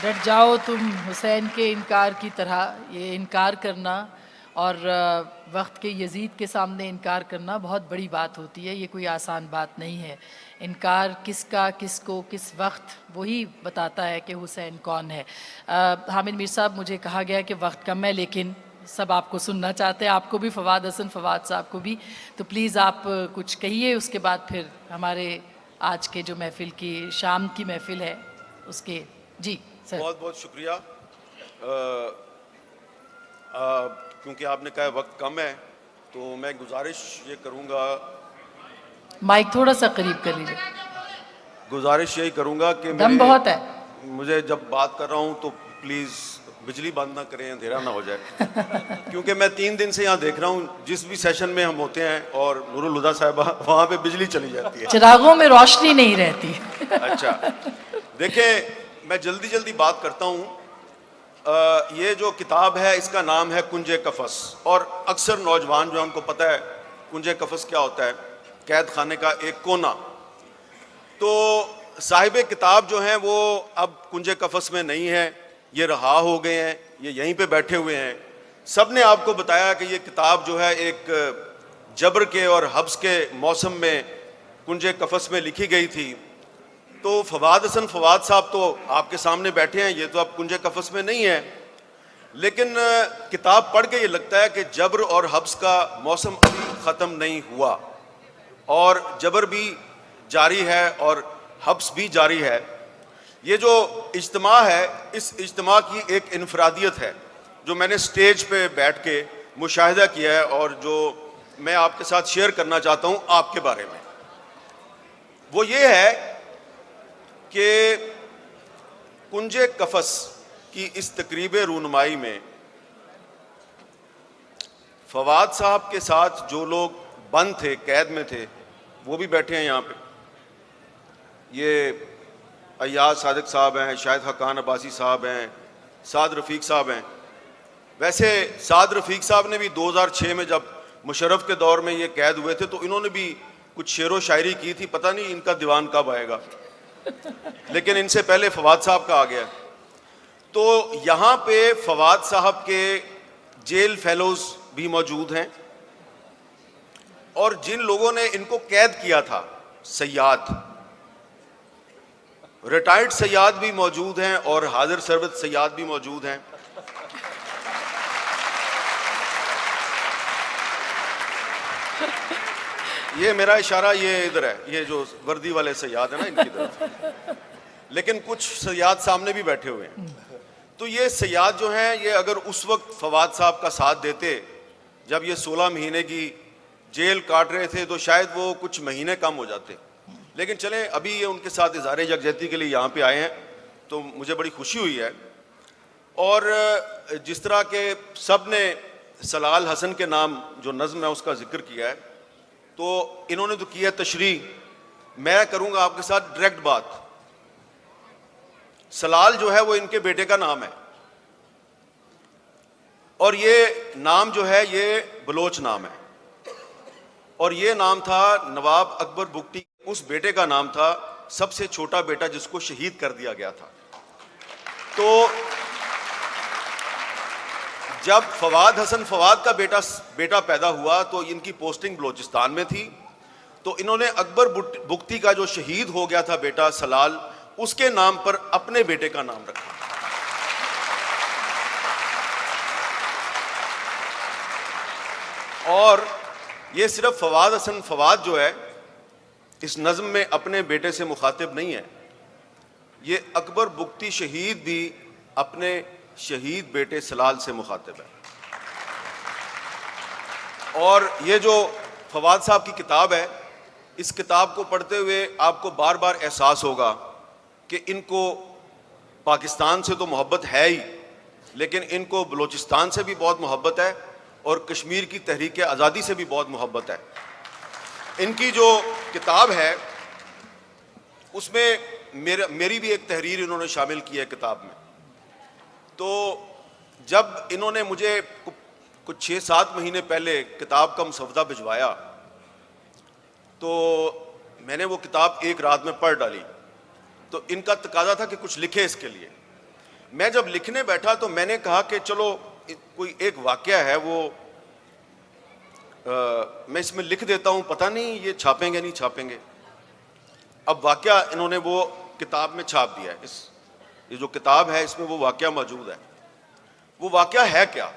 डट जाओ तुम हुसैन के इनकार की तरह। ये इनकार करना और वक्त के यजीद के सामने इनकार करना बहुत बड़ी बात होती है। ये कोई आसान बात नहीं है। इनकार किसका, किसको, किस वक्त, वही बताता है कि हुसैन कौन है। हामिद मीर साहब, मुझे कहा गया कि वक्त कम है, लेकिन सब आपको सुनना चाहते हैं, आपको भी, फवाद हसन फवाद साहब को भी। तो प्लीज़ आप कुछ कहिए, उसके बाद फिर हमारे आज के जो महफ़िल की, शाम की महफ़िल है उसके। जी सर। बहुत बहुत शुक्रिया। क्योंकि आपने कहा वक्त कम है, तो मैं गुजारिश ये करूँगा, माइक थोड़ा सा करीब कर लीजिए, गुजारिश यही करूँगा कि दम बहुत है। मुझे जब बात कर रहा हूँ तो प्लीज़ बिजली बंद ना करें, अंधेरा ना हो जाए। क्योंकि मैं 3 दिन से यहाँ देख रहा हूँ, जिस भी सेशन में हम होते हैं और नूरुल हुदा साहिबा, वहाँ पे बिजली चली जाती है, चिरागों में रोशनी नहीं रहती। अच्छा, देखिए मैं जल्दी जल्दी बात करता हूँ। ये जो किताब है इसका नाम है कुंजे कफस, और अक्सर नौजवान जो है उनको पता है कुंजे कफस क्या होता है, कैद खाने का एक कोना। तो साहिब किताब जो हैं वो अब कुंजे कफस में नहीं है, ये रहा हो गए हैं, ये यहीं पे बैठे हुए हैं। सब ने आपको बताया कि ये किताब जो है एक जबर के और हब्स के मौसम में कुंजे कफस में लिखी गई थी। तो फवाद हसन फवाद साहब तो आपके सामने बैठे हैं, ये तो अब कुंजे कफस में नहीं है, लेकिन किताब पढ़ के ये लगता है कि जबर और हब्स का मौसम अभी ख़त्म नहीं हुआ, और जबर भी जारी है और हब्स भी जारी है। ये जो इज्तिमा है, इस इज्तिमा की एक इनफरादियत है जो मैंने स्टेज पे बैठ के मुशाहिदा किया है, और जो मैं आपके साथ शेयर करना चाहता हूँ आपके बारे में। वो ये है कि कुंजे कफस की इस तकरीब रूनुमाई में फवाद साहब के साथ जो लोग बंद थे, कैद में थे, वो भी बैठे हैं यहाँ पे। ये अय्याज सादिक साहब हैं, शाहिद हकान अब्बासी साहब हैं, साद रफ़ीक साहब हैं। वैसे साद रफ़ीक साहब ने भी 2006 में जब मुशर्रफ के दौर में ये कैद हुए थे तो इन्होंने भी कुछ शेर व शायरी की थी, पता नहीं इनका दीवान कब आएगा, लेकिन इनसे पहले फवाद साहब का आ गया। तो यहाँ पे फवाद साहब के जेल फेलोज भी मौजूद हैं, और जिन लोगों ने इनको कैद किया था, सयाद, रिटायर्ड सयाद भी मौजूद हैं और हाजिर सरबत सयाद भी मौजूद हैं। ये मेरा इशारा ये इधर है, ये जो वर्दी वाले सयाद है ना, इनकी तरफ। लेकिन कुछ सयाद सामने भी बैठे हुए हैं। तो ये सयाद जो हैं, ये अगर उस वक्त फवाद साहब का साथ देते जब ये 16 महीने की जेल काट रहे थे, तो शायद वो कुछ महीने कम हो जाते। लेकिन चलें, अभी ये उनके साथ इज़हार यकजहती के लिए यहाँ पे आए हैं, तो मुझे बड़ी खुशी हुई है। और जिस तरह के सब ने सलाल हसन के नाम जो नज़्म है उसका जिक्र किया है, तो इन्होंने तो किया तशरीह, मैं करूँगा आपके साथ डायरेक्ट बात। सलाल जो है वो इनके बेटे का नाम है, और ये नाम जो है ये बलोच नाम है, और ये नाम था नवाब अकबर बुगटी, उस बेटे का नाम था, सबसे छोटा बेटा जिसको शहीद कर दिया गया था। तो जब फवाद हसन फवाद का बेटा पैदा हुआ तो इनकी पोस्टिंग बलोचिस्तान में थी, तो इन्होंने अकबर बुगटी का जो शहीद हो गया था बेटा सलाल, उसके नाम पर अपने बेटे का नाम रखा। और ये सिर्फ फवाद हसन फवाद जो है इस नज़्म में अपने बेटे से मुखातिब नहीं है, ये अकबर बुगटी शहीद भी अपने शहीद बेटे सलाल से मुखातिब है। और ये जो फवाद साहब की किताब है, इस किताब को पढ़ते हुए आपको बार बार एहसास होगा कि इनको पाकिस्तान से तो मोहब्बत है ही, लेकिन इनको बलूचिस्तान से भी बहुत मोहब्बत है और कश्मीर की तहरीक आज़ादी से भी बहुत मोहब्बत है। इनकी जो किताब है उसमें मेरी भी एक तहरीर इन्होंने शामिल की है किताब में। तो जब इन्होंने मुझे कुछ 6-7 महीने पहले किताब का मसवदा भिजवाया, तो मैंने वो किताब एक रात में पढ़ डाली। तो इनका तकाजा था कि कुछ लिखे इसके लिए। मैं जब लिखने बैठा तो मैंने कहा कि चलो कोई एक वाकया है वो मैं इसमें लिख देता हूँ, पता नहीं ये छापेंगे नहीं छापेंगे। अब वाकया इन्होंने वो किताब में छाप दिया है। ये जो किताब है इसमें वो वाकया मौजूद है। वो वाकया है क्या?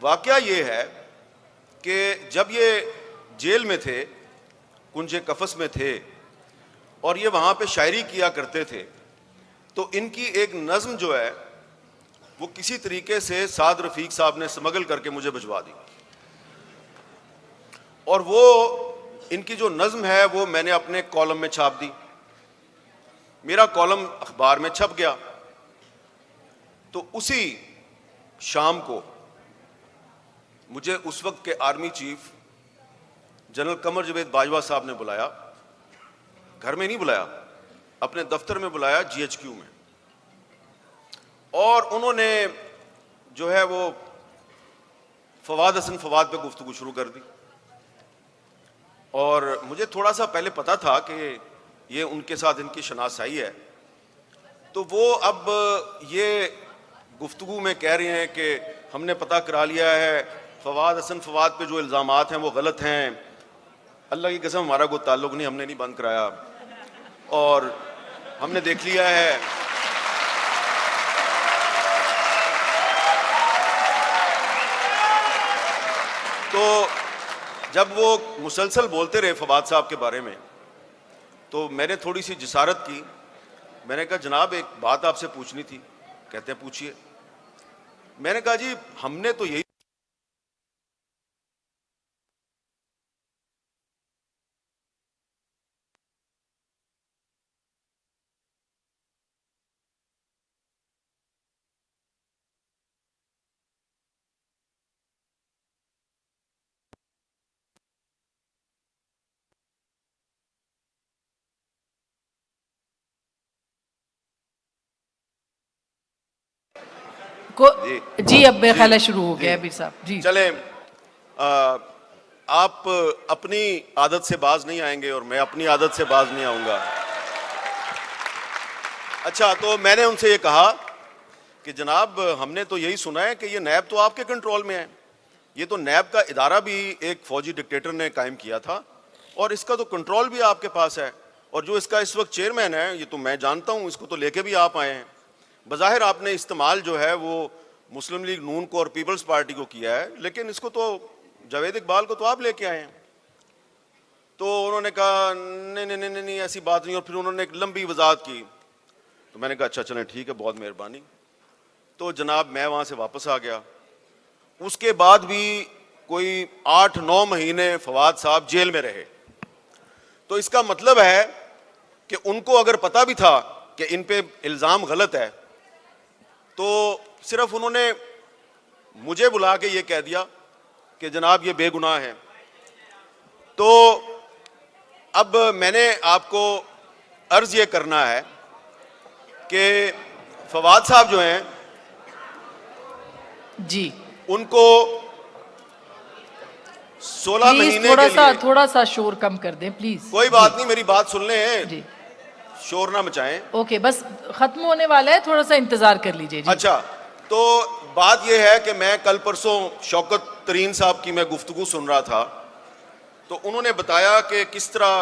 वाकया ये है कि जब ये जेल में थे, कुंजे कफस में थे और ये वहाँ पे शायरी किया करते थे, तो इनकी एक नज़्म जो है वो किसी तरीके से साद रफ़ीक साहब ने स्मगल करके मुझे भिजवा दी, और वो इनकी जो नज़्म है वो मैंने अपने कॉलम में छाप दी। मेरा कॉलम अखबार में छप गया। तो उसी शाम को मुझे उस वक्त के आर्मी चीफ जनरल कमर जवेद बाजवा साहब ने बुलाया। घर में नहीं बुलाया, अपने दफ्तर में बुलाया, GHQ में। और उन्होंने जो है वो फवाद हसन फवाद पे गुफ्तगू शुरू कर दी। और मुझे थोड़ा सा पहले पता था कि ये उनके साथ इनकी शनासाई है। तो वो अब ये गुफ्तगू में कह रहे हैं कि हमने पता करा लिया है फवाद हसन फवाद पे जो इल्ज़ामात हैं वो गलत हैं। अल्लाह की कसम हमारा कोई ताल्लुक़ नहीं, हमने नहीं बंद कराया और हमने देख लिया है। तो जब वो मुसलसल बोलते रहे फवाद साहब के बारे में तो मैंने थोड़ी सी जिसारत की। मैंने कहा जनाब एक बात आपसे पूछनी थी। कहते हैं पूछिए। मैंने कहा जी हमने तो यही जी अब मेरा ख्याल है शुरू हो गया है बीर साहब जी। चले, आप अपनी आदत से बाज नहीं आएंगे और मैं अपनी आदत से बाज नहीं आऊंगा। अच्छा, तो मैंने उनसे ये कहा कि जनाब हमने तो यही सुना है कि ये नैब तो आपके कंट्रोल में है। ये तो नैब का इदारा भी एक फौजी डिक्टेटर ने कायम किया था और इसका तो कंट्रोल भी आपके पास है, और जो इसका इस वक्त चेयरमैन है ये तो मैं जानता हूँ, इसको तो लेके भी आप आए हैं। बज़ाहिर आपने इस्तेमाल जो है वो मुस्लिम लीग नून को और पीपल्स पार्टी को किया है, लेकिन इसको तो जावेद इकबाल को तो आप लेके आए हैं। तो उन्होंने कहा नहीं नहीं नहीं नहीं ऐसी बात नहीं, और फिर उन्होंने एक लंबी वजाहत की। तो मैंने कहा अच्छा चलें ठीक है, बहुत मेहरबानी। तो जनाब मैं वहाँ से वापस आ गया। उसके बाद भी कोई 8-9 महीने फवाद साहब जेल में रहे। तो इसका मतलब है कि उनको अगर पता भी था कि इन पे इल्ज़ाम गलत है तो सिर्फ उन्होंने मुझे बुला के ये कह दिया कि जनाब ये बेगुनाह है। तो अब मैंने आपको अर्ज ये करना है कि फवाद साहब जो हैं जी उनको 16 महीने थोड़ा सा शोर कम कर दें प्लीज। कोई बात नहीं, मेरी बात सुन लें जी, शोर ना मचाएं। ओके, बस खत्म होने वाला है, थोड़ा सा इंतजार कर लीजिए जी। अच्छा, तो बात यह है कि मैं कल परसों शौकत तरीन साहब की मैं गुफ्तगू सुन रहा था, तो उन्होंने बताया कि किस तरह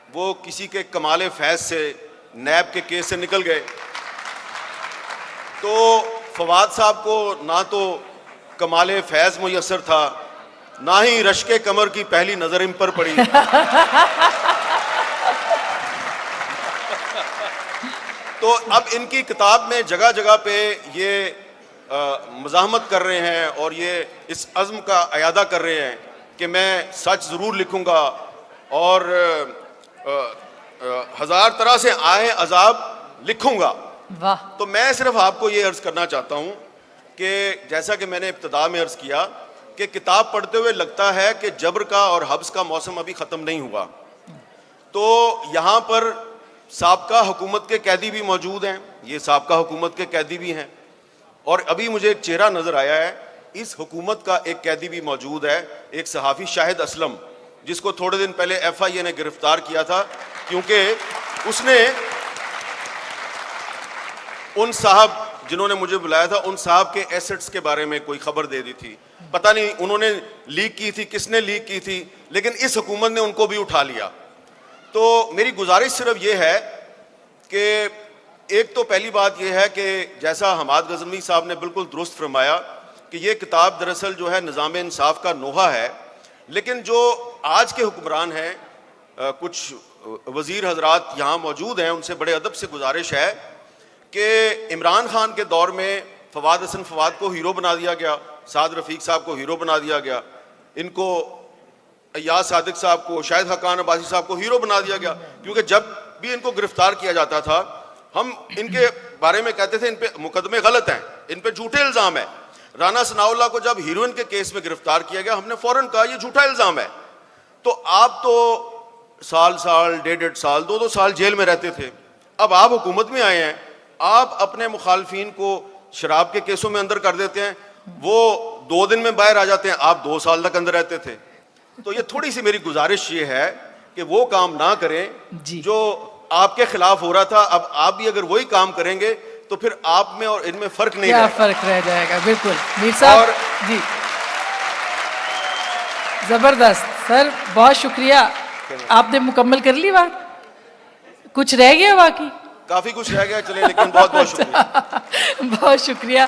वो किसी के कमाले फैज़ से नैब के केस से निकल गए। तो फवाद साहब को ना तो कमाले फैज़ मुयस्सर था, ना ही रश्के कमर की पहली नजर इन पर पड़ी। तो अब इनकी किताब में जगह जगह पे ये मज़ाहमत कर रहे हैं और ये इस अज़्म का अयादा कर रहे हैं कि मैं सच ज़रूर लिखूंगा और हजार तरह से आए अजाब लिखूंगा। वाह। तो मैं सिर्फ आपको ये अर्ज़ करना चाहता हूँ कि जैसा कि मैंने इब्तिदा में अर्ज़ किया कि किताब पढ़ते हुए लगता है कि जबर का और हब्स का मौसम अभी ख़त्म नहीं हुआ। तो यहाँ पर साबका हुकूमत के कैदी भी मौजूद हैं, ये साबका हुकूमत के कैदी भी हैं, और अभी मुझे एक चेहरा नज़र आया है, इस हुकूमत का एक कैदी भी मौजूद है, एक सहाफ़ी शाहिद असलम, जिसको थोड़े दिन पहले FIA ने गिरफ्तार किया था क्योंकि उसने उन साहब जिन्होंने मुझे बुलाया था उन साहब के एसेट्स के बारे में कोई खबर दे दी थी, पता नहीं उन्होंने लीक की थी, किसने लीक की थी, लेकिन इस हुकूमत ने उनको भी उठा लिया। तो मेरी गुजारिश सिर्फ ये है कि एक तो पहली बात यह है कि जैसा हमाद गज़नवी साहब ने बिल्कुल दुरुस्त फरमाया कि ये किताब दरअसल जो है निज़ाम इंसाफ का नोहा है, लेकिन जो आज के हुक्मरान हैं, कुछ वज़ीर हजरात यहाँ मौजूद हैं, उनसे बड़े अदब से गुजारिश है कि इमरान खान के दौर में फवाद हसन फवाद को हीरो बना दिया गया, साद रफ़ीक साहब को हीरो बना दिया गया, इनको अय्याज सादिक साहब को, शाहिद हकान अब्बासी साहब को हीरो बना दिया गया, क्योंकि जब भी इनको गिरफ्तार किया जाता था हम इनके बारे में कहते थे इन पे मुकदमे गलत हैं, इन पे झूठे इल्ज़ाम है। राना सनाउल्लाह को जब हीरोइन के केस में गिरफ्तार किया गया, हमने फौरन कहा ये झूठा इल्ज़ाम है। तो आप तो साल साल, डेढ़ साल, दो साल जेल में रहते थे, अब आप हुकूमत में आए हैं, आप अपने मुखालफिन को शराब के केसों में अंदर कर देते हैं, वो 2 दिन में बाहर आ जाते हैं, आप 2 साल तक अंदर रहते थे। तो ये थोड़ी सी मेरी गुजारिश ये है कि वो काम ना करें जो आपके खिलाफ हो रहा था। अब आप भी अगर वही काम करेंगे तो फिर आप में और इनमें फर्क नहीं क्या फर्क रह जाएगा। बिल्कुल मीर साहब जी, जबरदस्त सर, बहुत शुक्रिया। आपने मुकम्मल कर ली बात, कुछ रह गया बाकी? काफी कुछ रह गया, चले, लेकिन बहुत बहुत शुक्रिया। बहुत शुक्रिया।